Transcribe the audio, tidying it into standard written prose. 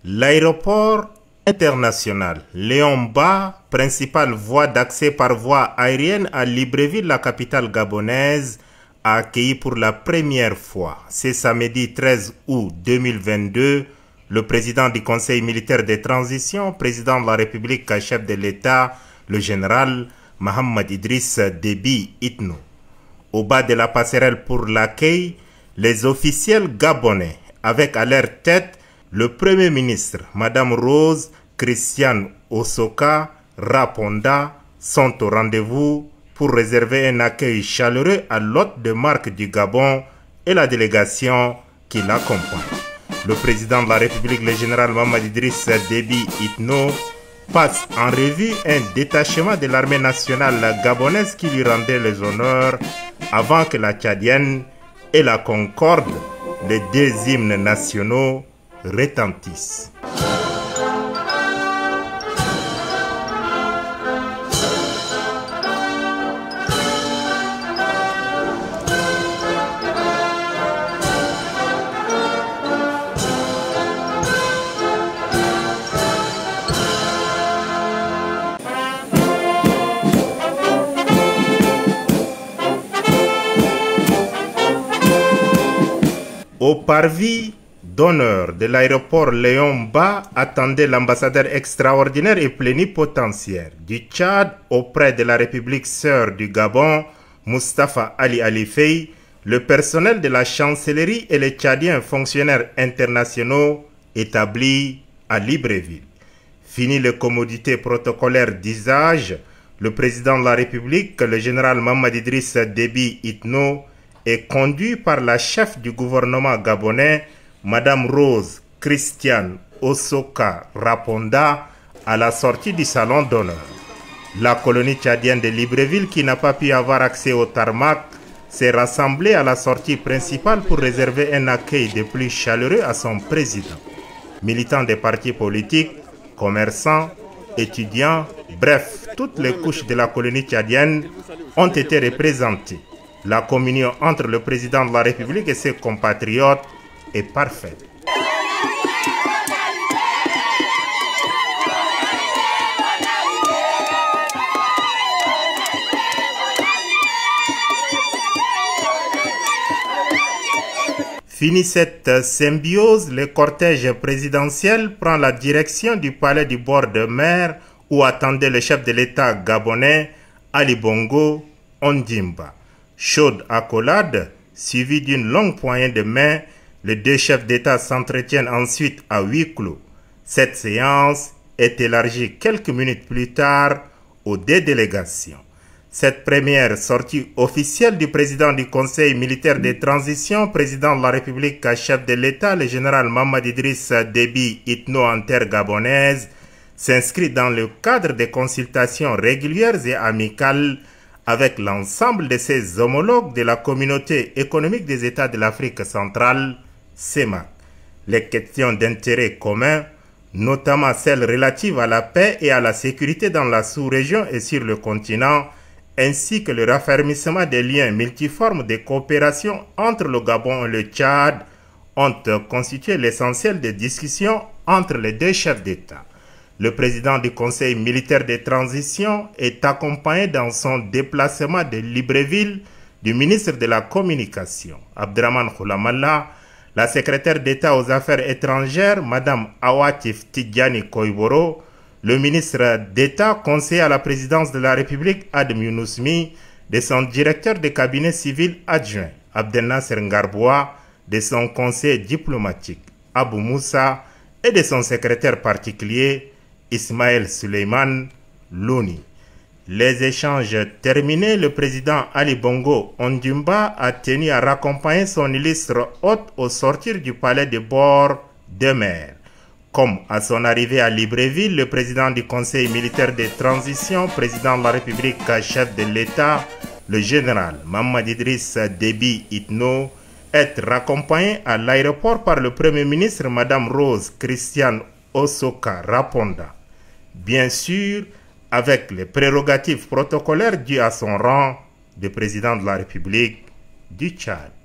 L'aéroport international Léon Mba, principale voie d'accès par voie aérienne à Libreville, la capitale gabonaise, a accueilli pour la première fois, ce samedi 13 août 2022, le président du Conseil militaire de transition, président de la République, chef de l'État, le général Mohamed Idriss Déby Itno. Au bas de la passerelle pour l'accueil, les officiels gabonais, avec à leur tête le Premier ministre, Madame Rose Christiane Osoka Raponda, sont au rendez-vous pour réserver un accueil chaleureux à l'hôte de marque du Gabon et la délégation qui l'accompagne. Le président de la République, le général Mohamed Idriss Déby Itno, passe en revue un détachement de l'armée nationale gabonaise qui lui rendait les honneurs avant que la Tchadienne et la Concorde, les deux hymnes nationaux, retentissent. Au parvis d'honneur de l'aéroport Léon Mba attendait l'ambassadeur extraordinaire et plénipotentiaire du Tchad auprès de la République sœur du Gabon, Moustapha Ali Alifey, le personnel de la chancellerie et les Tchadiens fonctionnaires internationaux établis à Libreville. Fini les commodités protocolaires d'usage, le président de la République, le général Mohamed Idriss Déby Itno, est conduit par la chef du gouvernement gabonais, Madame Rose Christiane Osoka Raponda, à la sortie du salon d'honneur. La colonie tchadienne de Libreville, qui n'a pas pu avoir accès au tarmac, s'est rassemblée à la sortie principale pour réserver un accueil de plus chaleureux à son président. Militants des partis politiques, commerçants, étudiants, bref, toutes les couches de la colonie tchadienne ont été représentées. La communion entre le président de la République et ses compatriotes est parfaite. Fini cette symbiose, le cortège présidentiel prend la direction du palais du bord de mer où attendait le chef de l'État gabonais, Ali Bongo Ondimba. Chaude accolade, suivie d'une longue poignée de main, les deux chefs d'État s'entretiennent ensuite à huis clos. Cette séance est élargie quelques minutes plus tard aux deux délégations. Cette première sortie officielle du président du Conseil militaire de transition, président de la République, chef de l'État, le général Mohamed Idriss Déby Itno en terre gabonaise, s'inscrit dans le cadre des consultations régulières et amicales avec l'ensemble de ses homologues de la communauté économique des États de l'Afrique centrale, CEMAC. Les questions d'intérêt commun, notamment celles relatives à la paix et à la sécurité dans la sous-région et sur le continent, ainsi que le raffermissement des liens multiformes de coopération entre le Gabon et le Tchad, ont constitué l'essentiel des discussions entre les deux chefs d'État. Le président du Conseil militaire de transition est accompagné dans son déplacement de Libreville du ministre de la Communication, Abdraman Khoulamalla, la secrétaire d'État aux Affaires étrangères, Madame Awatif Tidjani Koiboro, le ministre d'État conseiller à la présidence de la République, Adam Younoussmi, de son directeur de cabinet civil adjoint, Abdelnasser Ngarboua, de son conseiller diplomatique, Abou Moussa, et de son secrétaire particulier, Ismaël Suleiman Louni. Les échanges terminés, le président Ali Bongo Ondimba a tenu à raccompagner son illustre hôte au sortir du palais de bord de mer. Comme à son arrivée à Libreville, le président du Conseil militaire de transition, président de la République, chef de l'État, le général Mohamed Idriss Déby Itno, est raccompagné à l'aéroport par le Premier ministre, Madame Rose Christiane Osoka Raponda. Bien sûr, avec les prérogatives protocolaires dues à son rang de président de la République du Tchad.